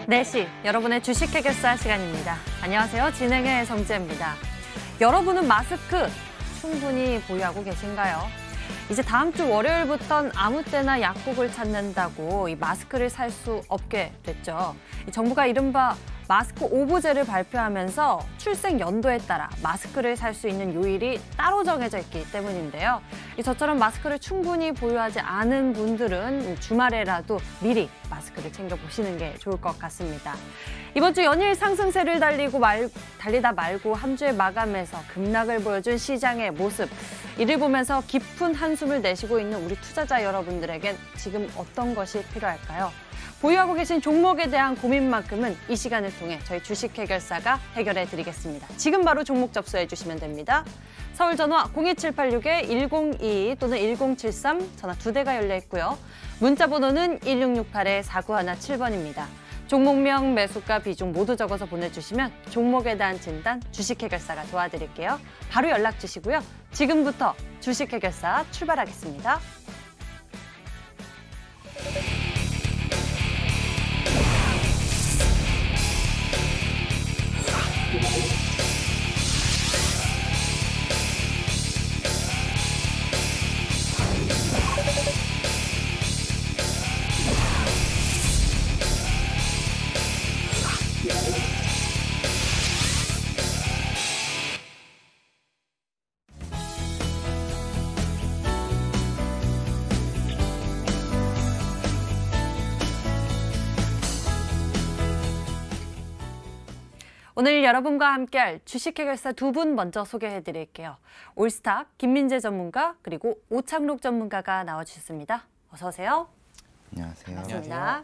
4시 여러분의 주식 해결사 시간입니다. 안녕하세요. 진행의 성지혜입니다. 여러분은 마스크 충분히 보유하고 계신가요? 이제 다음 주 월요일부터는 아무 때나 약국을 찾는다고 이 마스크를 살 수 없게 됐죠. 정부가 이른바 마스크 오브제를 발표하면서 출생 연도에 따라 마스크를 살 수 있는 요일이 따로 정해져 있기 때문인데요. 저처럼 마스크를 충분히 보유하지 않은 분들은 주말에라도 미리 마스크를 챙겨보시는 게 좋을 것 같습니다. 이번 주 연일 상승세를 달리다 말고 한 주의 마감에서 급락을 보여준 시장의 모습. 이를 보면서 깊은 한숨을 내쉬고 있는 우리 투자자 여러분들에겐 지금 어떤 것이 필요할까요? 보유하고 계신 종목에 대한 고민만큼은 이 시간을 통해 저희 주식 해결사가 해결해 드리겠습니다. 지금 바로 종목 접수해 주시면 됩니다. 서울 전화 02786-1022 또는 1073 전화 2대가 열려 있고요. 문자 번호는 1668-4917번입니다. 종목명, 매수가, 비중 모두 적어서 보내주시면 종목에 대한 진단 주식 해결사가 도와드릴게요. 바로 연락 주시고요. 지금부터 주식 해결사 출발하겠습니다. 오늘 여러분과 함께할 주식 해결사 두 분 먼저 소개해드릴게요. 올스타 김민재 전문가 그리고 오창록 전문가가 나와주셨습니다. 어서 오세요. 안녕하세요. 반갑습니다.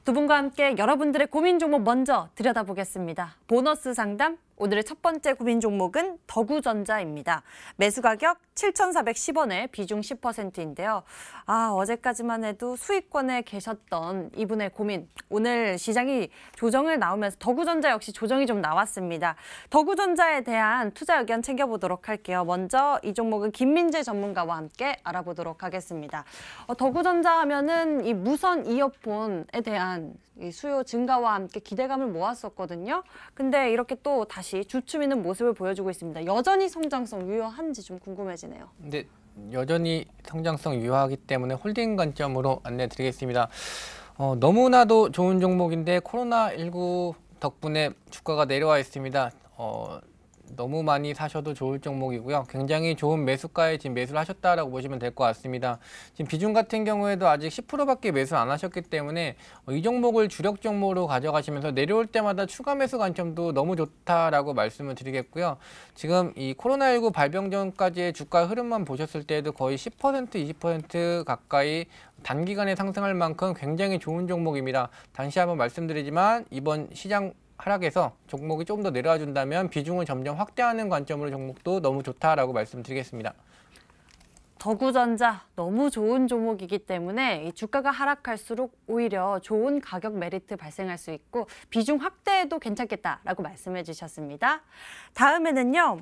두 분과 함께 여러분들의 고민 종목 먼저 들여다보겠습니다. 보너스 상담. 오늘의 첫 번째 고민 종목은 더구전자입니다. 매수 가격 7,410원에 비중 10%인데요. 어제까지만 해도 수익권에 계셨던 이분의 고민. 오늘 시장이 조정을 나오면서 더구전자 역시 조정이 좀 나왔습니다. 더구전자에 대한 투자 의견 챙겨보도록 할게요. 먼저 이 종목은 김민재 전문가와 함께 알아보도록 하겠습니다. 더구전자 하면은 이 무선 이어폰에 대한 이 수요 증가와 함께 기대감을 모았었거든요. 근데 이렇게 또 다시 주춤이는 모습을 보여주고 있습니다. 여전히 성장성 유효한지 좀 궁금해지네요. 근데 여전히 성장성 유효하기 때문에 홀딩 관점으로 안내드리겠습니다. 너무나도 좋은 종목인데 코로나19 덕분에 주가가 내려와 있습니다. 너무 많이 사셔도 좋을 종목이고요. 굉장히 좋은 매수가에 지금 매수를 하셨다라고 보시면 될 것 같습니다. 지금 비중 같은 경우에도 아직 10%밖에 매수를 안 하셨기 때문에 이 종목을 주력 종목으로 가져가시면서 내려올 때마다 추가 매수 관점도 너무 좋다라고 말씀을 드리겠고요. 지금 이 코로나19 발병 전까지의 주가 흐름만 보셨을 때에도 거의 10%, 20% 가까이 단기간에 상승할 만큼 굉장히 좋은 종목입니다. 다시 한번 말씀드리지만 이번 시장 하락에서 종목이 조금 더 내려와 준다면 비중을 점점 확대하는 관점으로 종목도 너무 좋다라고 말씀드리겠습니다. 더구전자 너무 좋은 종목이기 때문에 이 주가가 하락할수록 오히려 좋은 가격 메리트 발생할 수 있고 비중 확대해도 괜찮겠다라고 말씀해 주셨습니다. 다음에는요.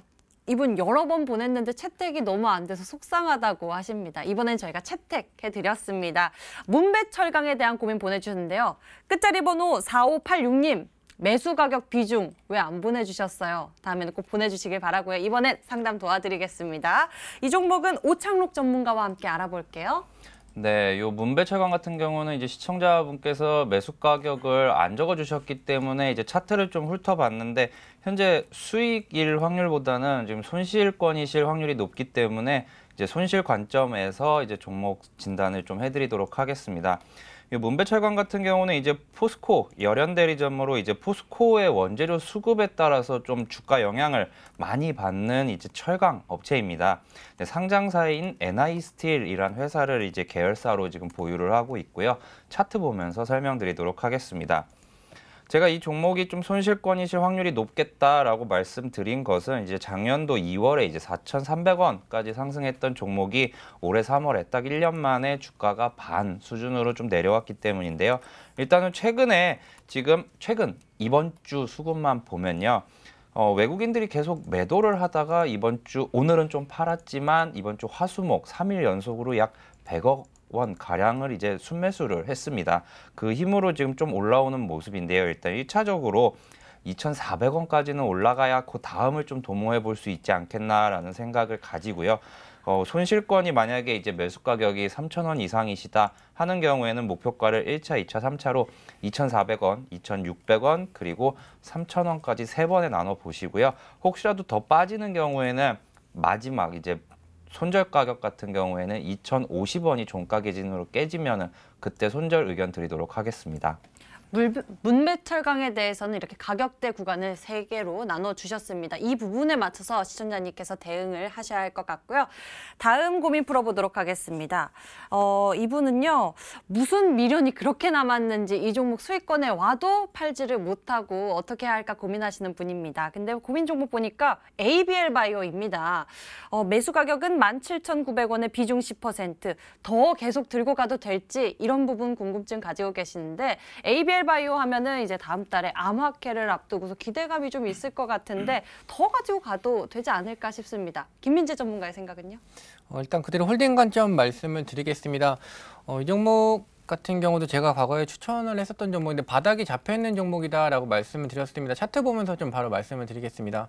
이분 여러 번 보냈는데 채택이 너무 안 돼서 속상하다고 하십니다. 이번엔 저희가 채택해드렸습니다. 문배철강에 대한 고민 보내주셨는데요. 끝자리 번호 4586님. 매수 가격 비중 왜 안 보내주셨어요? 다음에는 꼭 보내주시길 바라고요. 이번엔 상담 도와드리겠습니다. 이 종목은 오창록 전문가와 함께 알아볼게요. 네, 요 문배철강 같은 경우는 이제 시청자분께서 매수 가격을 안 적어주셨기 때문에 이제 차트를 좀 훑어봤는데 현재 수익일 확률보다는 지금 손실권이실 확률이 높기 때문에 이제 손실 관점에서 이제 종목 진단을 좀 해드리도록 하겠습니다. 이 문배철강 같은 경우는 이제 포스코 열연 대리점으로 이제 포스코의 원재료 수급에 따라서 좀 주가 영향을 많이 받는 이제 철강 업체입니다. 상장사인 NI스틸이란 회사를 이제 계열사로 지금 보유를 하고 있고요. 차트 보면서 설명드리도록 하겠습니다. 제가 이 종목이 좀 손실권이실 확률이 높겠다라고 말씀드린 것은 이제 작년도 2월에 이제 4,300원까지 상승했던 종목이 올해 3월에 딱 1년 만에 주가가 반 수준으로 좀 내려왔기 때문인데요. 일단은 최근 이번 주 수급만 보면요. 외국인들이 계속 매도를 하다가 오늘은 좀 팔았지만 이번 주 화수목 3일 연속으로 약 100억 원 가량을 이제 순매수를 했습니다. 그 힘으로 지금 좀 올라오는 모습인데요. 일단 1차적으로 2,400원까지는 올라가야 그 다음을 좀 도모해 볼 수 있지 않겠나라는 생각을 가지고요. 손실권이 만약에 이제 매수 가격이 3,000원 이상이시다 하는 경우에는 목표가를 1차, 2차, 3차로 2,400원, 2,600원, 그리고 3,000원까지 세 번에 나눠 보시고요. 혹시라도 더 빠지는 경우에는 마지막 이제 손절 가격 같은 경우에는 2,050원이 종가 기준으로 깨지면은 그때 손절 의견 드리도록 하겠습니다. 문배철강에 대해서는 이렇게 가격대 구간을 3개로 나눠주셨습니다. 이 부분에 맞춰서 시청자님께서 대응을 하셔야 할 것 같고요. 다음 고민 풀어보도록 하겠습니다. 이분은요, 무슨 미련이 그렇게 남았는지 이 종목 수익권에 와도 팔지를 못하고 어떻게 해야 할까 고민하시는 분입니다. 근데 고민 종목 보니까 ABL 바이오입니다. 매수 가격은 17,900원에 비중 10%, 더 계속 들고 가도 될지 이런 부분 궁금증 가지고 계시는데 ABL 바이오 하면은 이제 다음 달에 암화폐를 앞두고서 기대감이 좀 있을 것 같은데 더 가지고 가도 되지 않을까 싶습니다. 김민재 전문가의 생각은요? 일단 그대로 홀딩 관점 말씀을 드리겠습니다. 이 종목 같은 경우도 제가 과거에 추천을 했었던 종목인데 바닥이 잡혀있는 종목이다라고 말씀을 드렸습니다. 차트 보면서 좀 바로 말씀을 드리겠습니다.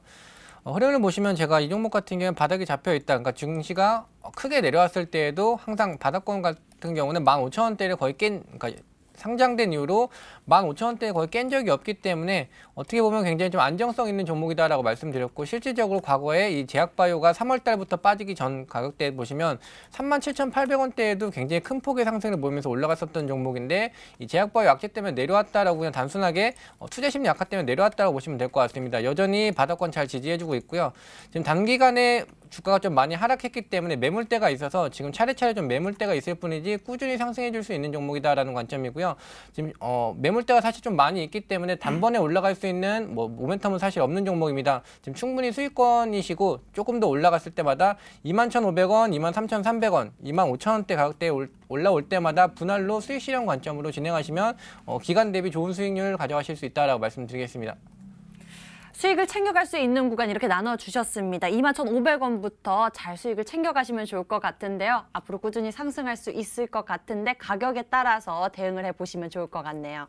흐름을 보시면 제가 이 종목 같은 경우는 바닥이 잡혀있다. 그러니까 증시가 크게 내려왔을 때에도 항상 바닥권 같은 경우는 15,000원대를 거의 그러니까 상장된 이후로 15,000원대에 거의 깬 적이 없기 때문에 어떻게 보면 굉장히 좀 안정성 있는 종목이다라고 말씀드렸고 실질적으로 과거에 이 제약바이오가 3월 달부터 빠지기 전 가격대 보시면 37,800원대에도 굉장히 큰 폭의 상승을 보이면서 올라갔었던 종목인데 이 제약바이오 악재 때문에 내려왔다라고 그냥 단순하게 투자 심리 약화 때문에 내려왔다고 보시면 될 것 같습니다. 여전히 바닥권 잘 지지해주고 있고요. 지금 단기간에 주가가 좀 많이 하락했기 때문에 매물대가 있어서 지금 차례차례 좀 매물대가 있을 뿐이지 꾸준히 상승해 줄 수 있는 종목이다라는 관점이고요. 지금 매물대가 사실 좀 많이 있기 때문에 단번에 올라갈 수 있는 모멘텀은 사실 없는 종목입니다. 지금 충분히 수익권이시고 조금 더 올라갔을 때마다 21,500원, 23,300원, 25,000원대 가격대에 올라올 때마다 분할로 수익 실현 관점으로 진행하시면 기간 대비 좋은 수익률을 가져가실 수 있다라고 말씀드리겠습니다. 수익을 챙겨갈 수 있는 구간 이렇게 나눠주셨습니다. 21,500원부터 잘 수익을 챙겨가시면 좋을 것 같은데요. 앞으로 꾸준히 상승할 수 있을 것 같은데 가격에 따라서 대응을 해보시면 좋을 것 같네요.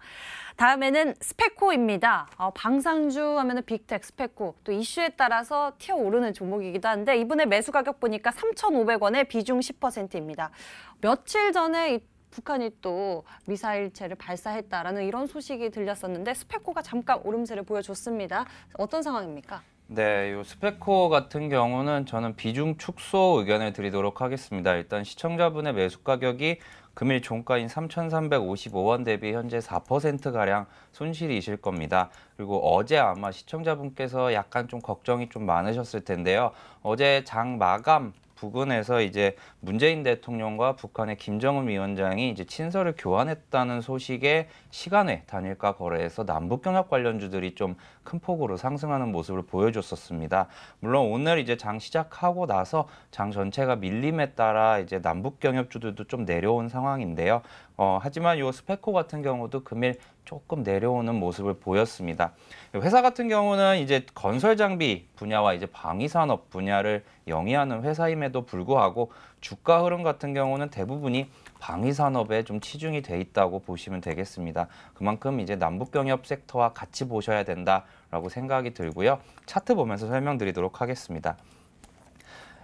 다음에는 스페코입니다. 방상주 하면은 빅텍, 스페코 또 이슈에 따라서 튀어오르는 종목이기도 한데 이번에 매수 가격 보니까 3,500원에 비중 10%입니다. 며칠 전에 북한이 또 미사일체를 발사했다라는 이런 소식이 들렸었는데 스페코가 잠깐 오름세를 보여줬습니다. 어떤 상황입니까? 네, 요 스페코 같은 경우는 저는 비중 축소 의견을 드리도록 하겠습니다. 일단 시청자분의 매수 가격이 금일 종가인 3,355원 대비 현재 4%가량 손실이실 겁니다. 그리고 어제 아마 시청자분께서 약간 좀 걱정이 좀 많으셨을 텐데요. 어제 장 마감 부근에서 이제 문재인 대통령과 북한의 김정은 위원장이 이제 친서를 교환했다는 소식에 시간외 단일가 거래에서 남북 경협 관련주들이 좀 큰 폭으로 상승하는 모습을 보여줬었습니다. 물론 오늘 이제 장 시작하고 나서 장 전체가 밀림에 따라 이제 남북 경협주들도 좀 내려온 상황인데요. 하지만 이 스페코 같은 경우도 금일 조금 내려오는 모습을 보였습니다. 회사 같은 경우는 이제 건설 장비 분야와 이제 방위 산업 분야를 영위하는 회사임에도 불구하고 주가 흐름 같은 경우는 대부분이 방위 산업에 좀 치중이 돼 있다고 보시면 되겠습니다. 그만큼 이제 남북 경협 섹터와 같이 보셔야 된다라고 생각이 들고요. 차트 보면서 설명드리도록 하겠습니다.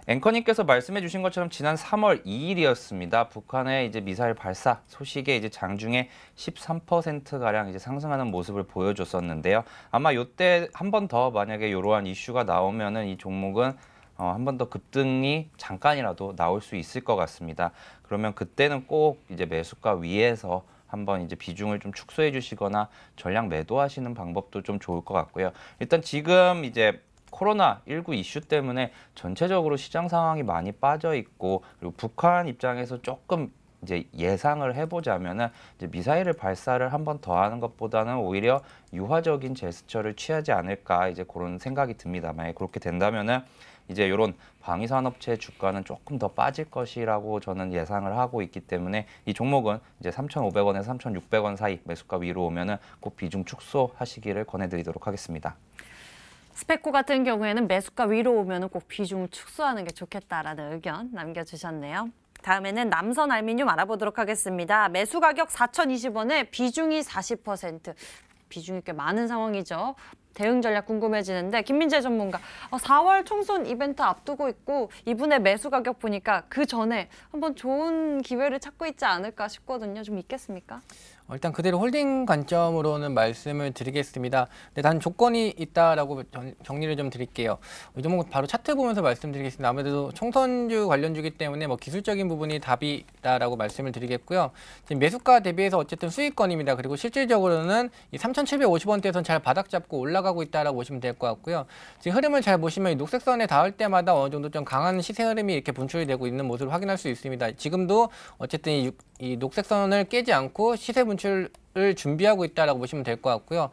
앵커님께서 말씀해 주신 것처럼 지난 3월 2일이었습니다. 북한의 이제 미사일 발사 소식에 이제 장중에 13%가량 이제 상승하는 모습을 보여줬었는데요. 아마 이때 한 번 더 만약에 이러한 이슈가 나오면은 이 종목은 한 번 더 급등이 잠깐이라도 나올 수 있을 것 같습니다. 그러면 그때는 꼭 이제 매수가 위에서 한번 이제 비중을 좀 축소해 주시거나 전량 매도하시는 방법도 좀 좋을 것 같고요. 일단 지금 이제 코로나19 이슈 때문에 전체적으로 시장 상황이 많이 빠져 있고 그리고 북한 입장에서 조금 이제 예상을 해보자면은 이제 미사일을 발사를 한 번 더 하는 것보다는 오히려 유화적인 제스처를 취하지 않을까 이제 그런 생각이 듭니다. 만약에 그렇게 된다면은 이제 이런 방위산업체 주가는 조금 더 빠질 것이라고 저는 예상을 하고 있기 때문에 이 종목은 이제 3,500원에서 3,600원 사이 매수가 위로 오면은 꼭 비중 축소하시기를 권해드리도록 하겠습니다. 스페코 같은 경우에는 매수가 위로 오면 꼭 비중 축소하는 게 좋겠다라는 의견 남겨주셨네요. 다음에는 남선 알미늄 알아보도록 하겠습니다. 매수 가격 4,020원에 비중이 40%. 비중이 꽤 많은 상황이죠. 대응 전략 궁금해지는데 김민재 전문가, 4월 총선 이벤트 앞두고 있고 이분의 매수 가격 보니까 그 전에 한번 좋은 기회를 찾고 있지 않을까 싶거든요. 좀 있겠습니까? 일단 그대로 홀딩 관점으로는 말씀을 드리겠습니다. 근데 단 조건이 있다라고 정리를 좀 드릴게요. 이 종목 바로 차트 보면서 말씀드리겠습니다. 아무래도 총선주 관련주기 때문에 뭐 기술적인 부분이 답이다라고 말씀을 드리겠고요. 지금 매수가 대비해서 어쨌든 수익권입니다. 그리고 실질적으로는 이 3,750원대에선 잘 바닥 잡고 올라가고 있다라고 보시면 될 것 같고요. 지금 흐름을 잘 보시면 이 녹색선에 닿을 때마다 어느 정도 좀 강한 시세 흐름이 이렇게 분출이 되고 있는 모습을 확인할 수 있습니다. 지금도 어쨌든 이 녹색선을 깨지 않고 시세 분출을 준비하고 있다라고 보시면 될 것 같고요.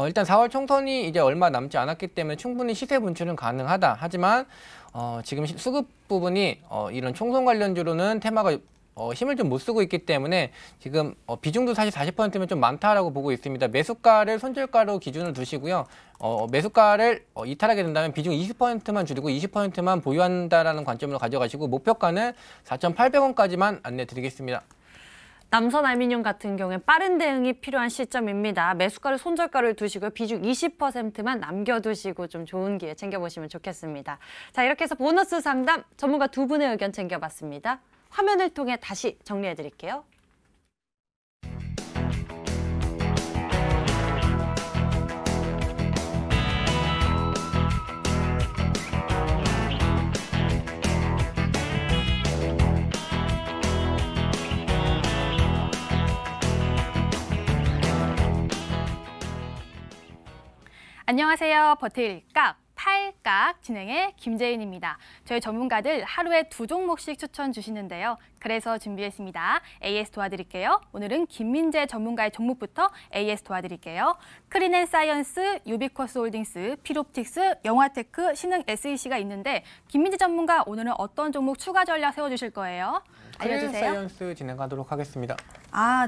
일단 4월 총선이 이제 얼마 남지 않았기 때문에 충분히 시세 분출은 가능하다. 하지만 지금 수급 부분이 이런 총선 관련주로는 테마가 힘을 좀 못 쓰고 있기 때문에 지금 비중도 사실 40%면 좀 많다라고 보고 있습니다. 매수가를 손절가로 기준을 두시고요. 매수가를 이탈하게 된다면 비중 20%만 줄이고 20%만 보유한다라는 관점으로 가져가시고 목표가는 4,800원까지만 안내 드리겠습니다. 남선 알미늄 같은 경우엔 빠른 대응이 필요한 시점입니다. 매수가를 손절가를 두시고요. 비중 20%만 남겨두시고 좀 좋은 기회 챙겨보시면 좋겠습니다. 자, 이렇게 해서 보너스 상담 전문가 두 분의 의견 챙겨봤습니다. 화면을 통해 다시 정리해드릴게요. 안녕하세요. 버틸각, 팔각 진행의 김재인입니다. 저희 전문가들 하루에 2종목씩 추천 주시는데요. 그래서 준비했습니다. AS 도와드릴게요. 오늘은 김민재 전문가의 종목부터 AS 도와드릴게요. 크린앤사이언스, 유비쿼스홀딩스, 필옵틱스, 영화테크, 신흥 SEC가 있는데 김민재 전문가 오늘은 어떤 종목 추가 전략 세워주실 거예요? 알려주세요. 크린앤사이언스 진행하도록 하겠습니다.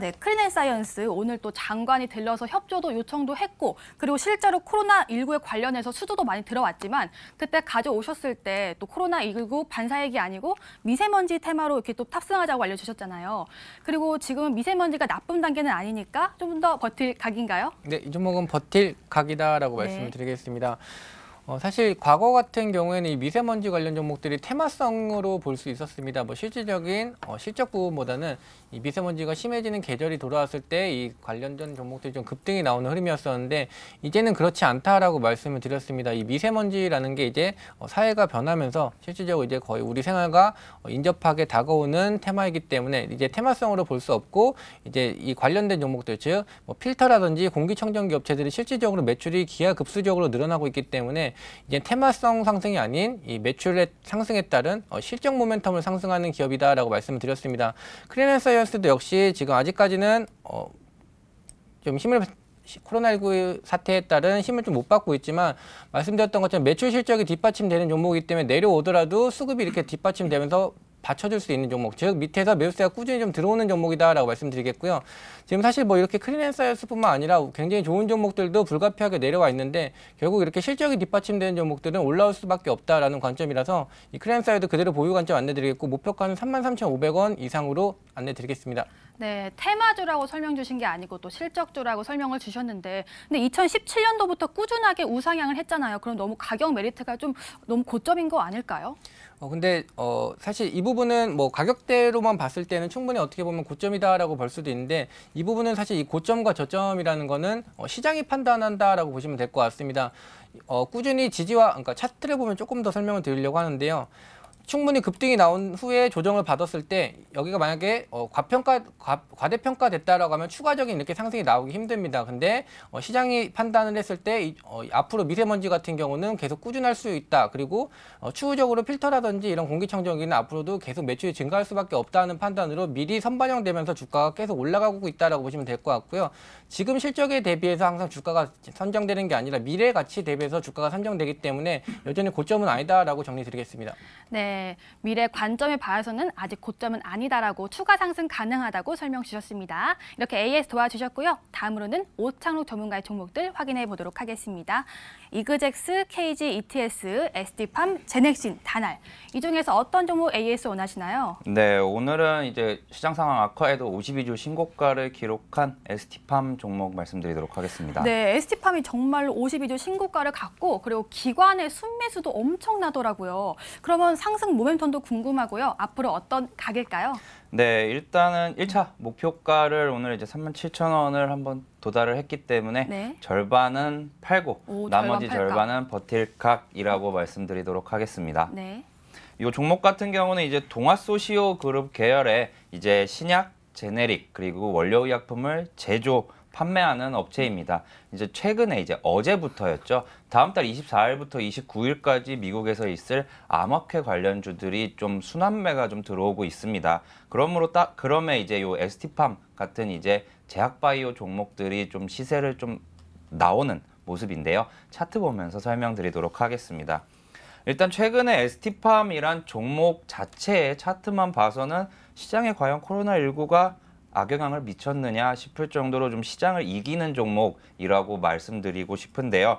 네. 크린앤사이언스 오늘 또 장관이 들러서 협조도 요청도 했고 그리고 실제로 코로나19에 관련해서 수도도 많이 들어왔지만 그때 가져오셨을 때 또 코로나19 반사액이 아니고 미세먼지 테마로 이렇게 또 탑승하자고 알려주셨잖아요. 그리고 지금은 미세먼지가 나쁜 단계는 아니니까 좀 더 버틸 각인가요? 네, 이 종목은 버틸 각이다라고 네. 말씀을 드리겠습니다. 사실 과거 같은 경우에는 이 미세먼지 관련 종목들이 테마성으로 볼 수 있었습니다. 뭐 실질적인 실적 부분보다는 이 미세먼지가 심해지는 계절이 돌아왔을 때 이 관련된 종목들이 좀 급등이 나오는 흐름이었었는데 이제는 그렇지 않다라고 말씀을 드렸습니다. 이 미세먼지라는 게 이제 사회가 변하면서 실질적으로 이제 거의 우리 생활과 인접하게 다가오는 테마이기 때문에 이제 테마성으로 볼 수 없고 이제 이 관련된 종목들 즉 뭐 필터라든지 공기청정기 업체들이 실질적으로 매출이 기하급수적으로 늘어나고 있기 때문에 이제 테마성 상승이 아닌 이 매출의 상승에 따른 실적 모멘텀을 상승하는 기업이다라고 말씀을 드렸습니다. 크린앤사이언스도 역시 지금 아직까지는 좀 힘을 코로나19 사태에 따른 힘을 좀 못 받고 있지만 말씀드렸던 것처럼 매출 실적이 뒷받침되는 종목이기 때문에 내려오더라도 수급이 이렇게 뒷받침되면서 받쳐줄 수 있는 종목, 즉 밑에서 매수세가 꾸준히 좀 들어오는 종목이다라고 말씀드리겠고요. 지금 사실 뭐 이렇게 크린앤사이언스뿐만 아니라 굉장히 좋은 종목들도 불가피하게 내려와 있는데 결국 이렇게 실적이 뒷받침되는 종목들은 올라올 수밖에 없다라는 관점이라서 이 크린앤사이언스 그대로 보유 관점 안내드리겠고 목표가는 33,500원 이상으로 안내드리겠습니다. 네, 테마주라고 설명 주신 게 아니고 또 실적주라고 설명을 주셨는데 근데 2017년도부터 꾸준하게 우상향을 했잖아요. 그럼 너무 가격 메리트가 좀 너무 고점인 거 아닐까요? 근데 사실 이 부분은 뭐 가격대로만 봤을 때는 충분히 어떻게 보면 고점이다라고 볼 수도 있는데 이 부분은 사실 이 고점과 저점이라는 거는 시장이 판단한다라고 보시면 될 것 같습니다. 꾸준히 그러니까 차트를 보면 조금 더 설명을 드리려고 하는데요. 충분히 급등이 나온 후에 조정을 받았을 때 여기가 만약에 과대평가됐다라고 하면 추가적인 이렇게 상승이 나오기 힘듭니다. 근데 시장이 판단을 했을 때 앞으로 미세먼지 같은 경우는 계속 꾸준할 수 있다. 그리고 추후적으로 필터라든지 이런 공기청정기는 앞으로도 계속 매출이 증가할 수밖에 없다는 판단으로 미리 선반영되면서 주가가 계속 올라가고 있다라고 보시면 될 것 같고요. 지금 실적에 대비해서 항상 주가가 선정되는 게 아니라 미래 가치 대비해서 주가가 선정되기 때문에 여전히 고점은 아니다라고 정리드리겠습니다. 네. 네, 미래 관점에 봐서는 아직 고점은 아니다라고 추가 상승 가능하다고 설명 주셨습니다. 이렇게 AS 도와주셨고요. 다음으로는 오창록 전문가의 종목들 확인해 보도록 하겠습니다. 이그젝스, KG, ETS, ST팜, 제넥신, 다날. 이 중에서 어떤 종목 AS 원하시나요? 네, 오늘은 이제 시장 상황 악화에도 52주 신고가를 기록한 ST팜 종목 말씀드리도록 하겠습니다. 네, ST팜이 정말 52주 신고가를 갔고 그리고 기관의 순매수도 엄청나더라고요. 그러면 상승 모멘텀도 궁금하고요. 앞으로 어떤 각일까요? 네, 일단은 1차 목표가를 오늘 이제 37,000원을 한번 도달을 했기 때문에 네. 절반은 팔고 오, 나머지 절반 팔까? 절반은 버틸 각이라고 말씀드리도록 하겠습니다. 네. 이 종목 같은 경우는 이제 동아소시오 그룹 계열의 이제 신약, 제네릭 그리고 원료의약품을 제조 판매하는 업체입니다. 이제 최근에 이제 어제부터였죠. 다음 달 24일부터 29일까지 미국에서 있을 암호화폐 관련주들이 좀 순환매가 좀 들어오고 있습니다. 그러면 이제 요 ST팜 같은 이제 제약바이오 종목들이 좀 시세를 좀 나오는 모습인데요. 차트 보면서 설명드리도록 하겠습니다. 일단 최근에 ST팜이란 종목 자체의 차트만 봐서는 시장에 과연 코로나19가 악영향을 미쳤느냐 싶을 정도로 좀 시장을 이기는 종목이라고 말씀드리고 싶은데요.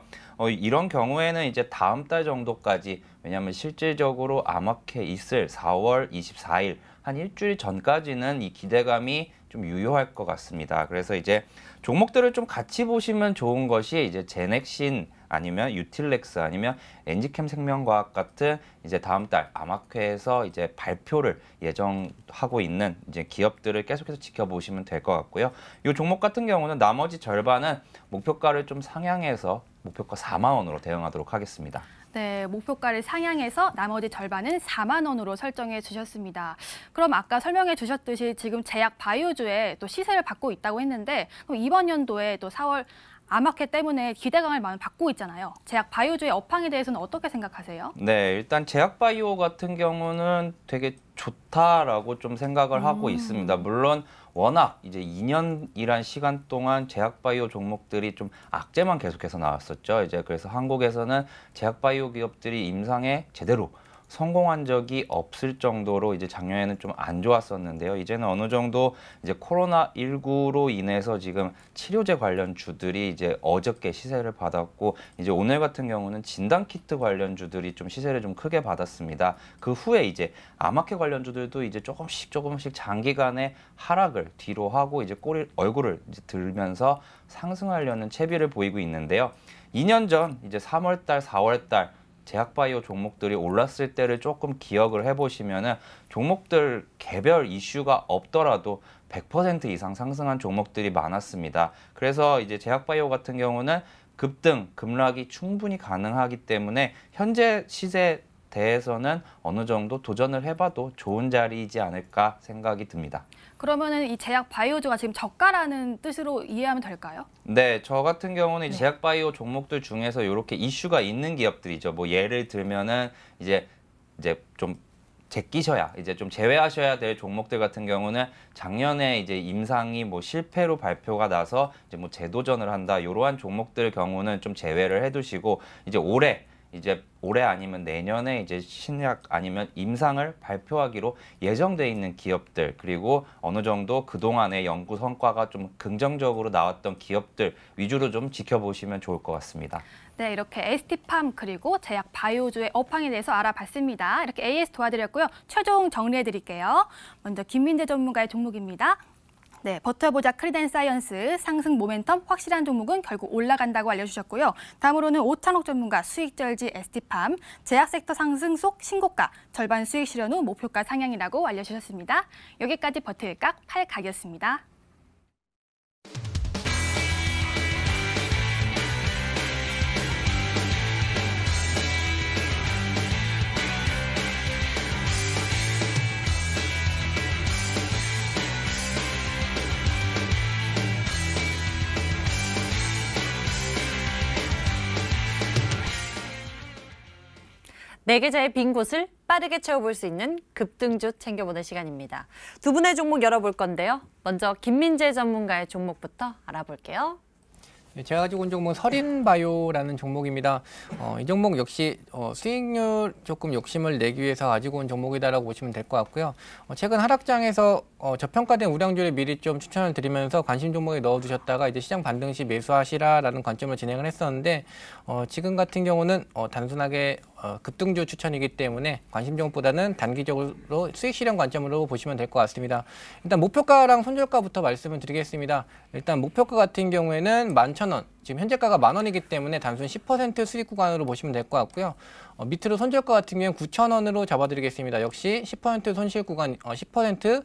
이런 경우에는 이제 다음 달 정도까지, 왜냐하면 실질적으로 암호화폐 있을 4월 24일 한 일주일 전까지는 이 기대감이 좀 유효할 것 같습니다. 그래서 이제 종목들을 좀 같이 보시면 좋은 것이 이제 제넥신 아니면 유틸렉스 아니면 엔지캠 생명과학 같은 이제 다음 달 암호화폐에서 이제 발표를 예정하고 있는 이제 기업들을 계속해서 지켜보시면 될 것 같고요. 이 종목 같은 경우는 나머지 절반은 목표가를 좀 상향해서 목표가 4만 원으로 대응하도록 하겠습니다. 네, 목표가를 상향해서 나머지 절반은 4만 원으로 설정해 주셨습니다. 그럼 아까 설명해 주셨듯이 지금 제약 바이오주에 또 시세를 받고 있다고 했는데 그럼 이번 연도에 또 4월 암호화폐 때문에 기대감을 많이 받고 있잖아요. 제약 바이오주의 업황에 대해서는 어떻게 생각하세요? 네, 일단 제약 바이오 같은 경우는 되게 좋다라고 좀 생각을 하고 있습니다. 물론 워낙 이제 2년이란 시간 동안 제약 바이오 종목들이 좀 악재만 계속해서 나왔었죠. 이제 그래서 한국에서는 제약 바이오 기업들이 임상에 제대로 성공한 적이 없을 정도로 이제 작년에는 좀 안 좋았었는데요. 이제는 어느 정도 이제 코로나19로 인해서 지금 치료제 관련 주들이 이제 어저께 시세를 받았고, 이제 오늘 같은 경우는 진단키트 관련 주들이 좀 시세를 좀 크게 받았습니다. 그 후에 이제 암호화폐 관련 주들도 이제 조금씩 장기간의 하락을 뒤로 하고 이제 얼굴을 이제 들면서 상승하려는 채비를 보이고 있는데요. 2년 전 이제 3월 달, 4월 달 제약바이오 종목들이 올랐을 때를 조금 기억을 해보시면은 종목들 개별 이슈가 없더라도 100% 이상 상승한 종목들이 많았습니다. 그래서 이제 제약바이오 같은 경우는 급등, 급락이 충분히 가능하기 때문에 현재 시세 대해서는 어느 정도 도전을 해봐도 좋은 자리이지 않을까 생각이 듭니다. 그러면은 이 제약 바이오주가 지금 저가라는 뜻으로 이해하면 될까요? 네, 저 같은 경우는 이제 제약 바이오 종목들 중에서 이렇게 이슈가 있는 기업들이죠. 뭐 예를 들면은 이제 좀 제끼셔야, 이제 좀 제외하셔야 될 종목들 같은 경우는 작년에 이제 임상이 뭐 실패로 발표가 나서 이제 뭐 재도전을 한다, 이러한 종목들 경우는 좀 제외를 해두시고, 이제 올해 아니면 내년에 이제 신약 아니면 임상을 발표하기로 예정돼 있는 기업들, 그리고 어느 정도 그동안의 연구 성과가 좀 긍정적으로 나왔던 기업들 위주로 좀 지켜보시면 좋을 것 같습니다. 네, 이렇게 ST팜 그리고 제약 바이오주의 업황에 대해서 알아봤습니다. 이렇게 AS 도와드렸고요. 최종 정리해드릴게요. 먼저 김민재 전문가의 종목입니다. 네, 버텨보자 크리덴사이언스 상승 모멘텀 확실한 종목은 결국 올라간다고 알려주셨고요. 다음으로는 오창록 전문가 수익절지 ST팜 제약 섹터 상승 속 신고가 절반 수익 실현 후 목표가 상향이라고 알려주셨습니다. 여기까지 버틸각 8각이었습니다. 네 계좌의 빈 곳을 빠르게 채워볼 수 있는 급등주 챙겨보는 시간입니다. 두 분의 종목 열어볼 건데요. 먼저 김민재 전문가의 종목부터 알아볼게요. 네, 제가 가지고 온 종목은 서린바이오라는 종목입니다. 이 종목 역시 수익률 조금 욕심을 내기 위해서 가지고 온 종목이다라고 보시면 될 것 같고요. 최근 하락장에서 저평가된 우량주를 미리 좀 추천을 드리면서 관심 종목에 넣어두셨다가 이제 시장 반등 시 매수하시라라는 관점을 진행을 했었는데 지금 같은 경우는 단순하게 급등주 추천이기 때문에 관심 종목보다는 단기적으로 수익 실현 관점으로 보시면 될 것 같습니다. 일단 목표가랑 손절가부터 말씀을 드리겠습니다. 일단 목표가 같은 경우에는 11,000원, 지금 현재가가 10,000원이기 때문에 단순 10% 수익 구간으로 보시면 될 것 같고요. 밑으로 손절가 같은 경우에는 9,000원으로 잡아드리겠습니다. 역시 10% 손실 구간, 10%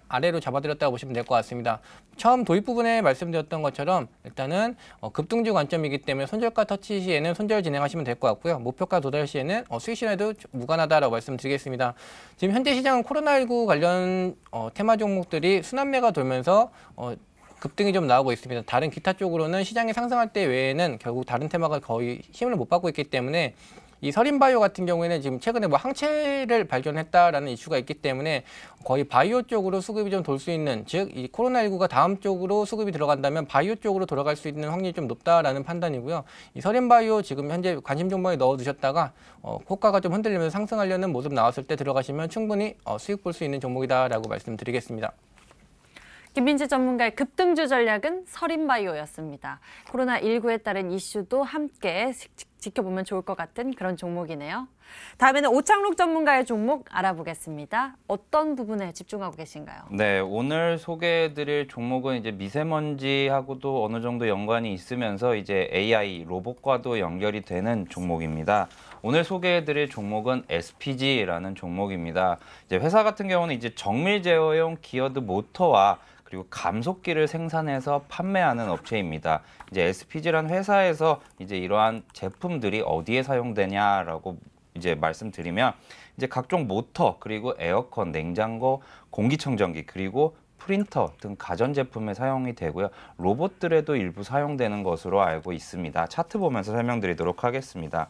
아래로 잡아드렸다고 보시면 될 것 같습니다. 처음 도입 부분에 말씀드렸던 것처럼 일단은 급등주 관점이기 때문에 손절가 터치 시에는 손절 진행하시면 될 것 같고요. 목표가 도달 시에는 수익 실현에도 무관하다라고 말씀드리겠습니다. 지금 현재 시장은 코로나19 관련 테마 종목들이 순환매가 돌면서 급등이 좀 나오고 있습니다. 다른 기타 쪽으로는 시장이 상승할 때 외에는 결국 다른 테마가 거의 힘을 못 받고 있기 때문에 이 서린바이오 같은 경우에는 지금 최근에 항체를 발견했다라는 이슈가 있기 때문에 거의 바이오 쪽으로 수급이 좀 돌 수 있는, 즉 이 코로나19가 다음 쪽으로 수급이 들어간다면 바이오 쪽으로 돌아갈 수 있는 확률이 좀 높다라는 판단이고요. 이 서린바이오 지금 현재 관심 종목에 넣어두셨다가 호가가 좀 흔들리면서 상승하려는 모습 나왔을 때 들어가시면 충분히 수익 볼 수 있는 종목이다라고 말씀드리겠습니다. 김민재 전문가의 급등주 전략은 서린바이오였습니다. 코로나19에 따른 이슈도 함께 지켜보면 좋을 것 같은 그런 종목이네요. 다음에는 오창록 전문가의 종목 알아보겠습니다. 어떤 부분에 집중하고 계신가요? 네, 오늘 소개해드릴 종목은 이제 미세먼지하고도 어느 정도 연관이 있으면서 이제 AI 로봇과도 연결이 되는 종목입니다. 오늘 소개해드릴 종목은 SPG라는 종목입니다. 이제 회사 같은 경우는 이제 정밀 제어용 기어드 모터와 그리고 감속기를 생산해서 판매하는 업체입니다. 이제 SPG라는 회사에서 이제 이러한 제품들이 어디에 사용되냐라고 이제 말씀드리면 이제 각종 모터 그리고 에어컨, 냉장고, 공기청정기 그리고 프린터 등 가전제품에 사용이 되고요. 로봇들에도 일부 사용되는 것으로 알고 있습니다. 차트 보면서 설명드리도록 하겠습니다.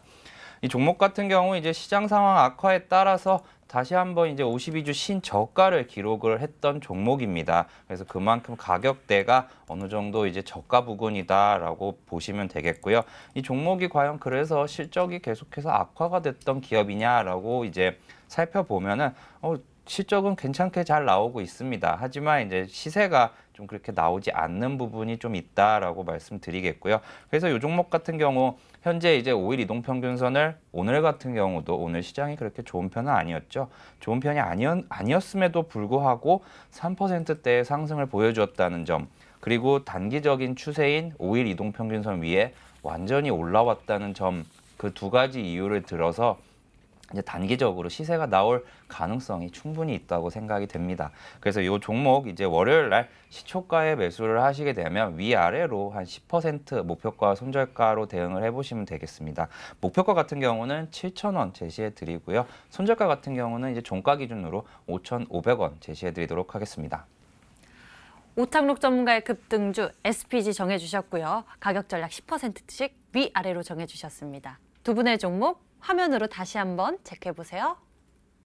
이 종목 같은 경우 이제 시장 상황 악화에 따라서 다시 한번 이제 52주 신저가를 기록을 했던 종목입니다. 그래서 그만큼 가격대가 어느 정도 이제 저가 부근이다라고 보시면 되겠고요. 이 종목이 과연 그래서 실적이 계속해서 악화가 됐던 기업이냐라고 이제 살펴보면은 실적은 괜찮게 잘 나오고 있습니다. 하지만 이제 시세가 좀 그렇게 나오지 않는 부분이 좀 있다라고 말씀드리겠고요. 그래서 이 종목 같은 경우 현재 이제 5일 이동평균선을 오늘 같은 경우도 오늘 시장이 그렇게 좋은 편은 아니었죠. 좋은 편이 아니었음에도 불구하고 3%대의 상승을 보여주었다는 점, 그리고 단기적인 추세인 5일 이동평균선 위에 완전히 올라왔다는 점, 그 두 가지 이유를 들어서 이제 단기적으로 시세가 나올 가능성이 충분히 있다고 생각이 됩니다. 그래서 이 종목 이제 월요일 날 시초가에 매수를 하시게 되면 위아래로 한 10% 목표가 손절가로 대응을 해보시면 되겠습니다. 목표가 같은 경우는 7,000원 제시해 드리고요. 손절가 같은 경우는 이제 종가 기준으로 5,500원 제시해 드리도록 하겠습니다. 오창록 전문가의 급등주 SPG 정해주셨고요. 가격 전략 10%씩 위아래로 정해주셨습니다. 두 분의 종목 화면으로 다시 한번 체크해보세요.